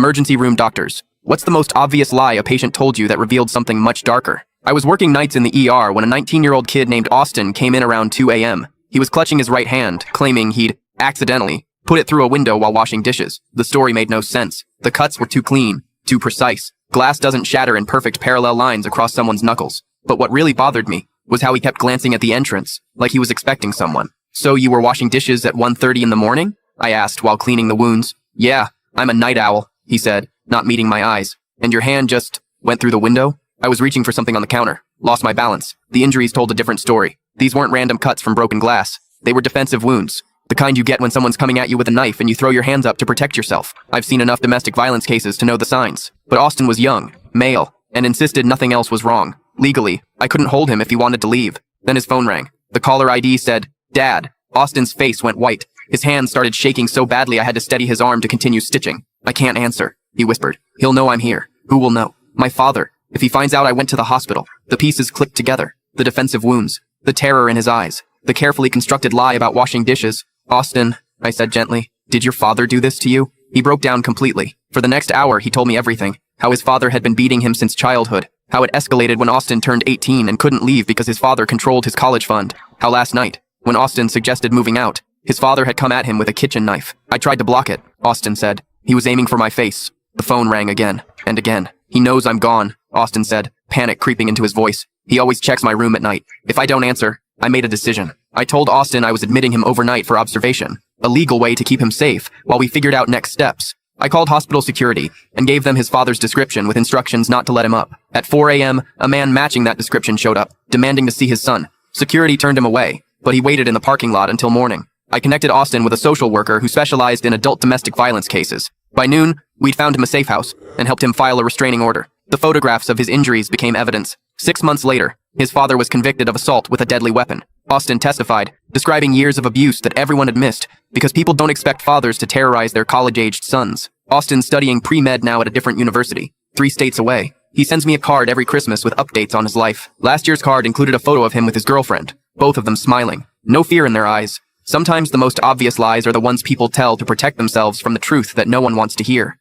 Emergency room doctors. What's the most obvious lie a patient told you that revealed something much darker? I was working nights in the ER when a 19-year-old kid named Austin came in around 2 a.m. He was clutching his right hand, claiming he'd accidentally put it through a window while washing dishes. The story made no sense. The cuts were too clean, too precise. Glass doesn't shatter in perfect parallel lines across someone's knuckles. But what really bothered me was how he kept glancing at the entrance, like he was expecting someone. So you were washing dishes at 1:30 in the morning? I asked while cleaning the wounds. Yeah, I'm a night owl, he said, not meeting my eyes. And your hand just went through the window? I was reaching for something on the counter, lost my balance. The injuries told a different story. These weren't random cuts from broken glass. They were defensive wounds. The kind you get when someone's coming at you with a knife and you throw your hands up to protect yourself. I've seen enough domestic violence cases to know the signs. But Austin was young, male, and insisted nothing else was wrong. Legally, I couldn't hold him if he wanted to leave. Then his phone rang. The caller ID said, "Dad." Austin's face went white. His hands started shaking so badly I had to steady his arm to continue stitching. "I can't answer," he whispered. "He'll know I'm here." "Who will know?" "My father. If he finds out I went to the hospital." The pieces clicked together. The defensive wounds. The terror in his eyes. The carefully constructed lie about washing dishes. "Austin," I said gently, "did your father do this to you?" He broke down completely. For the next hour, he told me everything. How his father had been beating him since childhood. How it escalated when Austin turned 18 and couldn't leave because his father controlled his college fund. How last night, when Austin suggested moving out, his father had come at him with a kitchen knife. "I tried to block it," Austin said. "He was aiming for my face." The phone rang again and again. "He knows I'm gone," Austin said, panic creeping into his voice. "He always checks my room at night. If I don't answer, I made a decision. I told Austin I was admitting him overnight for observation, a legal way to keep him safe while we figured out next steps. I called hospital security and gave them his father's description with instructions not to let him up. At 4 a.m., a man matching that description showed up, demanding to see his son. Security turned him away, but he waited in the parking lot until morning. I connected Austin with a social worker who specialized in adult domestic violence cases. By noon, we'd found him a safe house and helped him file a restraining order. The photographs of his injuries became evidence. 6 months later, his father was convicted of assault with a deadly weapon. Austin testified, describing years of abuse that everyone had missed because people don't expect fathers to terrorize their college-aged sons. Austin's studying pre-med now at a different university, 3 states away. He sends me a card every Christmas with updates on his life. Last year's card included a photo of him with his girlfriend, both of them smiling. No fear in their eyes. Sometimes the most obvious lies are the ones people tell to protect themselves from the truth that no one wants to hear.